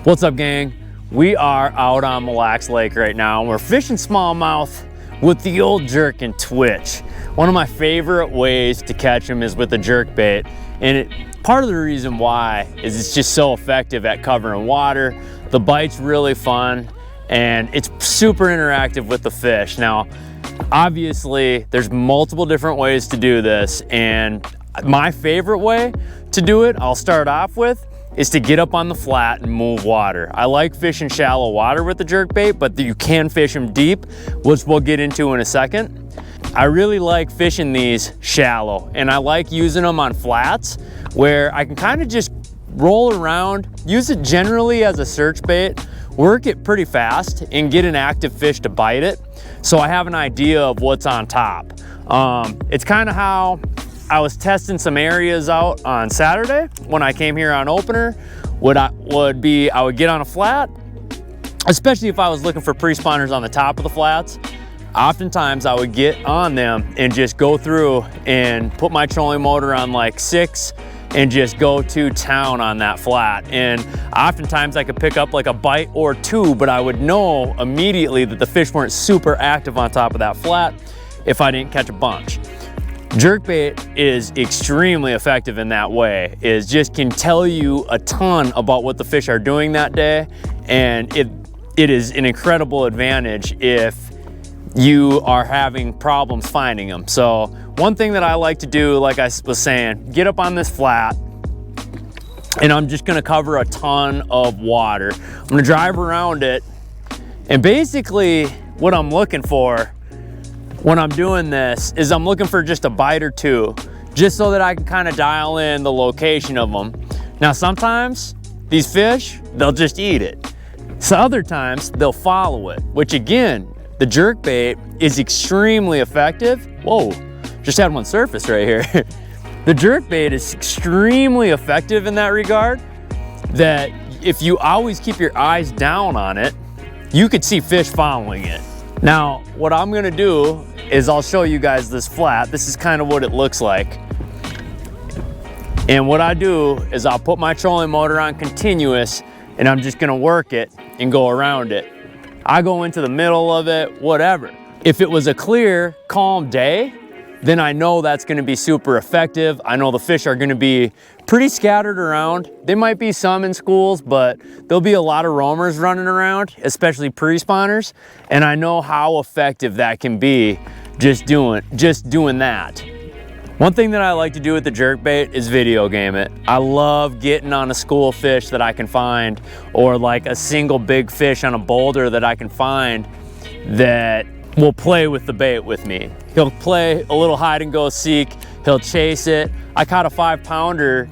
What's up, gang? We are out on Mille Lacs Lake right now and we're fishing smallmouth with the old jerk and twitch. One of my favorite ways to catch them is with a jerk bait, and part of the reason why is it's just so effective at covering water. The bite's really fun and it's super interactive with the fish. Now, obviously, there's multiple different ways to do this, and my favorite way to do it, I'll start off with, is to get up on the flat and move water. I like fishing shallow water with the jerkbait, but you can fish them deep, which we'll get into in a second. I really like fishing these shallow, and I like using them on flats where I can kind of just roll around, use it generally as a search bait, work it pretty fast, and get an active fish to bite it, so I have an idea of what's on top. It's kind of how I was testing some areas out on Saturday when I came here on opener. I would get on a flat, especially if I was looking for pre-spawners on the top of the flats. Oftentimes I would get on them and just go through and put my trolling motor on like 6 and just go to town on that flat. And oftentimes I could pick up like a bite or two, but I would know immediately that the fish weren't super active on top of that flat if I didn't catch a bunch. Jerkbait is extremely effective in that way. It just can tell you a ton about what the fish are doing that day, and it is an incredible advantage if you are having problems finding them. So one thing that I like to do, like I was saying, get up on this flat, and I'm just gonna cover a ton of water. I'm gonna drive around it, and basically what I'm looking for when I'm doing this is I'm looking for just a bite or two, just so that I can kind of dial in the location of them. Now, sometimes these fish, they'll just eat it. So other times they'll follow it, which again, the jerk bait is extremely effective. Whoa, just had one surface right here. The jerk bait is extremely effective in that regard, that if you always keep your eyes down on it, you could see fish following it. Now, what I'm gonna do is I'll show you guys this flat. This is kind of what it looks like. And what I do is I'll put my trolling motor on continuous, and I'm just gonna work it and go around it. I go into the middle of it, whatever. If it was a clear, calm day, then I know that's gonna be super effective. I know the fish are gonna be pretty scattered around. There might be some in schools, but there'll be a lot of roamers running around, especially pre-spawners, and I know how effective that can be just doing that. One thing that I like to do with the jerkbait is video game it. I love getting on a school fish that I can find, or like a single big fish on a boulder that I can find that will play with the bait with me. He'll play a little hide and go seek, he'll chase it. I caught a 5-pounder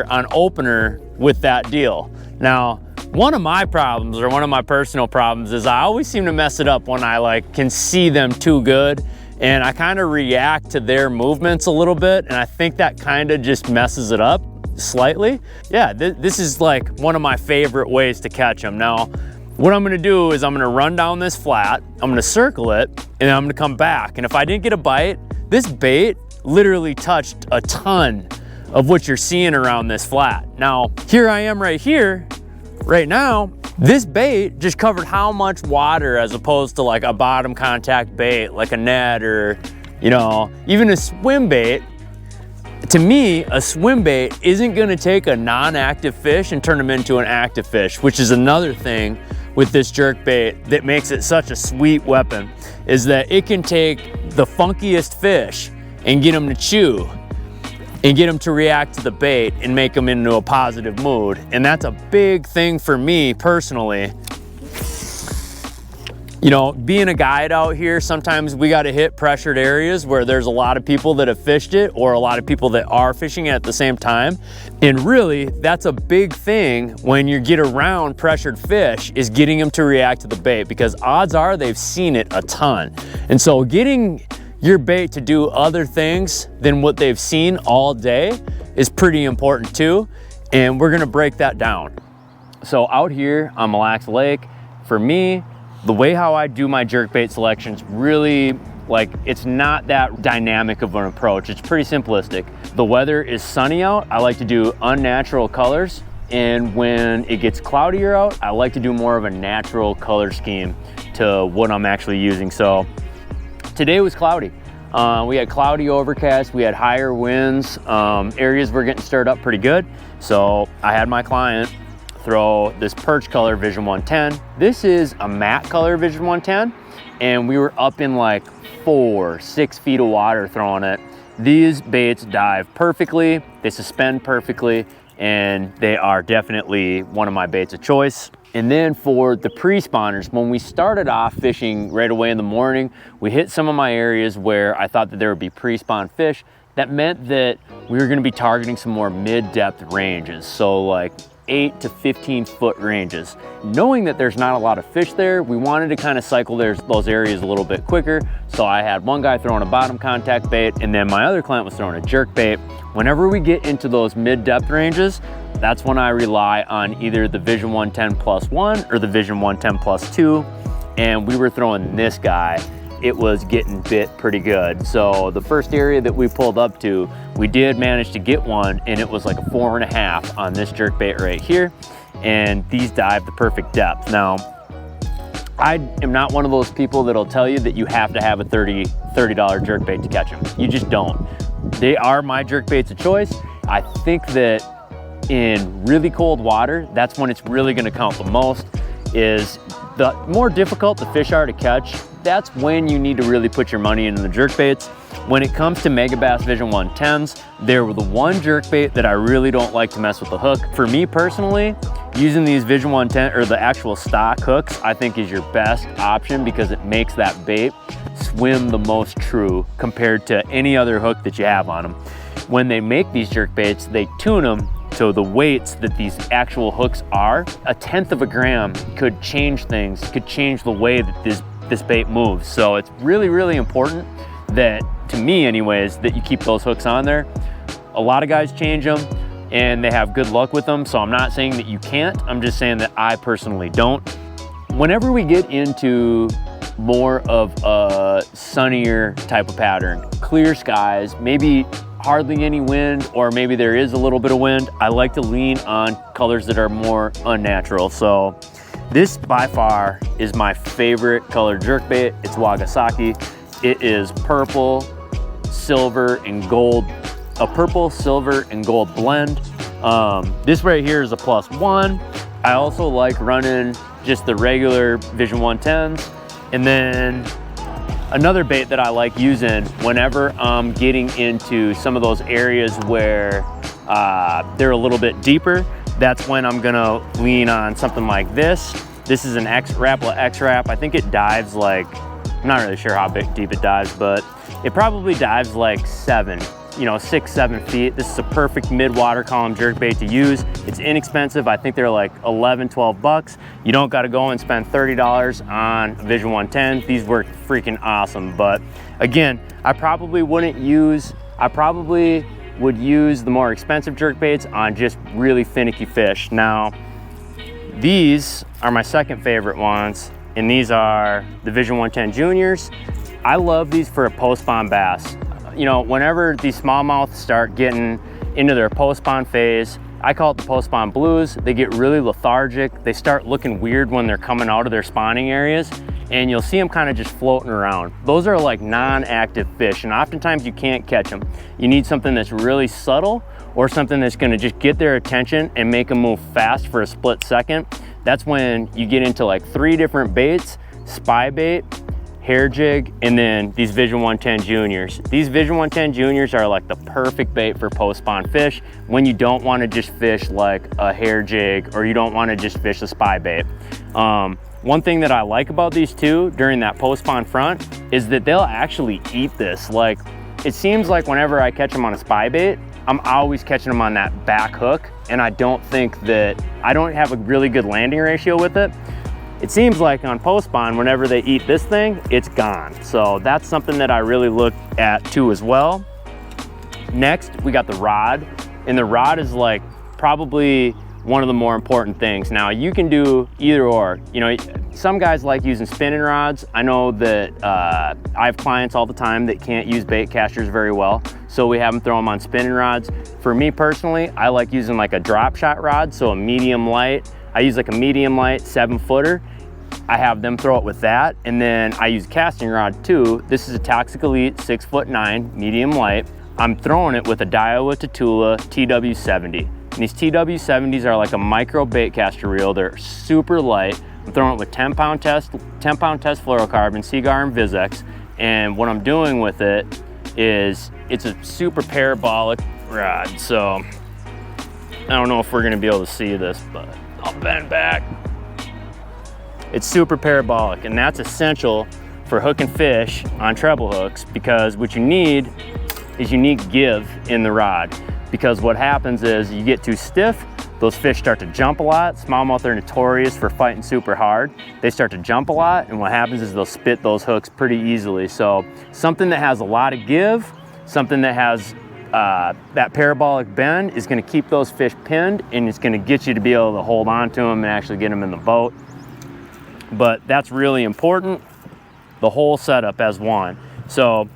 on opener with that deal. Now, one of my problems, or one of my personal problems, is I always seem to mess it up when I can see them too good, and I kind of react to their movements a little bit, and I think that kind of just messes it up slightly. Yeah, this is like one of my favorite ways to catch them. Now, what I'm gonna do is I'm gonna run down this flat, I'm gonna circle it, and I'm gonna come back. And if I didn't get a bite, this bait literally touched a ton of what you're seeing around this flat. Now, here I am right here, right now, this bait just covered how much water as opposed to like a bottom contact bait, like a net or, even a swim bait. To me, a swim bait isn't gonna take a non-active fish and turn them into an active fish, which is another thing with this jerk bait that makes it such a sweet weapon, is that it can take the funkiest fish and get them to chew and get them to react to the bait and make them into a positive mood. And that's a big thing for me personally. Being a guide out here, sometimes we got to hit pressured areas where there's a lot of people that have fished it, or a lot of people that are fishing it at the same time. And really, that's a big thing when you get around pressured fish, is getting them to react to the bait, because odds are they've seen it a ton. And so getting your bait to do other things than what they've seen all day is pretty important too. And we're gonna break that down. So out here on Mille Lacs Lake, for me, the way how I do my jerkbait selections really, it's not that dynamic of an approach. It's pretty simplistic. The weather is sunny out. I like to do unnatural colors And when it gets cloudier out, I like to do more of a natural color scheme to what I'm actually using. So today was cloudy. We had cloudy overcast, we had higher winds, areas were getting stirred up pretty good. So I had my client throw this perch color Vision 110. This is a matte color Vision 110, and we were up in like 4-6 feet of water throwing it. These baits dive perfectly, they suspend perfectly, and they are definitely one of my baits of choice. And then for the pre-spawners, when we started off fishing right away in the morning, we hit some of my areas where I thought that there would be pre-spawn fish. That meant that we were gonna be targeting some more mid-depth ranges. So like 8 to 15 foot ranges. Knowing that there's not a lot of fish there, we wanted to kind of cycle those areas a little bit quicker. So I had one guy throwing a bottom contact bait, and then my other client was throwing a jerk bait. Whenever we get into those mid-depth ranges, that's when I rely on either the Vision 110+1 or the Vision 110+2. And we were throwing this guy. It was getting bit pretty good. So the first area that we pulled up to, we did manage to get one, and it was like a 4.5 on this jerkbait right here. And these dive the perfect depth. Now, I am not one of those people that'll tell you that you have to have a $30 jerkbait to catch them. You just don't. They are my jerkbaits of choice. I think that in really cold water, that's when it's really gonna count the most. Is the more difficult the fish are to catch, that's when you need to really put your money into the jerkbaits. When it comes to Megabass Vision 110s, they're the one jerkbait that I really don't like to mess with the hook. For me personally, using these Vision 110 or the actual stock hooks, I think is your best option because it makes that bait swim the most true compared to any other hook that you have on them. When they make these jerkbaits, they tune them so the weights that these actual hooks are, 1/10 of a gram could change things, could change the way that this bait moves. So it's really, really important that, to me anyways, that you keep those hooks on there. A lot of guys change them and they have good luck with them. So I'm not saying that you can't, I'm just saying that I personally don't. Whenever we get into more of a sunnier type of pattern, clear skies, maybe hardly any wind, or maybe there is a little bit of wind, I like to lean on colors that are more unnatural. So this by far is my favorite color jerkbait. It's Wagasaki. It is purple, silver, and gold, a purple, silver, and gold blend. This right here is a +1. I also like running just the regular Vision 110s. And then another bait that I like using whenever I'm getting into some of those areas where they're a little bit deeper, that's when I'm gonna lean on something like this. This is an Rapala X-Rap. I think it dives like, I'm not really sure how deep it dives, but it probably dives like 6-7 feet. This is a perfect mid-water column jerkbait to use. It's inexpensive. I think they're like 11-12 bucks. You don't got to go and spend $30 on Vision 110. These work freaking awesome. But again, I probably would use the more expensive jerkbaits on just really finicky fish. Now, these are my second favorite ones, and these are the Vision 110 Juniors. I love these for a post-spawn bass. You know, whenever these smallmouth start getting into their post-spawn phase, I call it the post-spawn blues. They get really lethargic. They start looking weird when they're coming out of their spawning areas, and you'll see them kind of just floating around. Those are like non-active fish, and oftentimes you can't catch them. You need something that's really subtle or something that's gonna just get their attention and make them move fast for a split second. That's when you get into like 3 different baits: spy bait, hair jig, and then these Vision 110 Juniors. These Vision 110 Juniors are like the perfect bait for post-spawn fish when you don't want to just fish like a hair jig, or you don't want to just fish a spy bait. One thing that I like about these two during that post-spawn front is that they'll actually eat this. Like, it seems like whenever I catch them on a spy bait, I'm always catching them on that back hook, and I don't have a really good landing ratio with it. It seems like on post-spawn, whenever they eat this thing, it's gone. So that's something that I really look at too as well. Next, we got the rod, and the rod is like probably one of the more important things. Now you can do either or. You know, some guys like using spinning rods. I know that I have clients all the time that can't use bait casters very well, so we have them throw them on spinning rods. For me personally, I like using like a drop shot rod, so a medium light. I use like a medium light 7-footer. I have them throw it with that, and then I use a casting rod too. This is a Toxic Elite 6'9" medium light. I'm throwing it with a Daiwa Tatula TW70. And these TW70s are like a micro bait caster reel. They're super light. I'm throwing it with 10-pound test fluorocarbon, Seagar and Vizex. And what I'm doing with it is it's a super parabolic rod. So I don't know if we're gonna be able to see this, but I'll bend back. It's super parabolic, and that's essential for hooking fish on treble hooks, because what you need is you need give in the rod. Because what happens is you get too stiff, those fish start to jump a lot. Smallmouth are notorious for fighting super hard. They start to jump a lot, and what happens is they'll spit those hooks pretty easily. So something that has a lot of give, something that has that parabolic bend is gonna keep those fish pinned, and it's gonna get you to be able to hold on to them and actually get them in the boat. But that's really important, the whole setup as one. So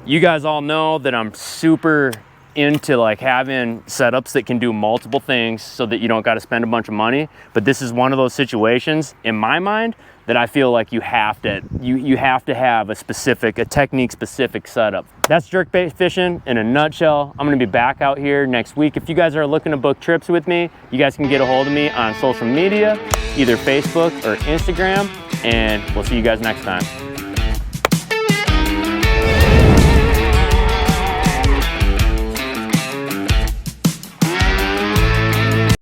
you guys all know that I'm super into like having setups that can do multiple things so that you don't got to spend a bunch of money. But this is one of those situations in my mind that I feel like you have to have a technique specific setup. That's jerkbait fishing in a nutshell. I'm gonna be back out here next week. If you guys are looking to book trips with me, you guys can get a hold of me on social media, either Facebook or Instagram, and we'll see you guys next time.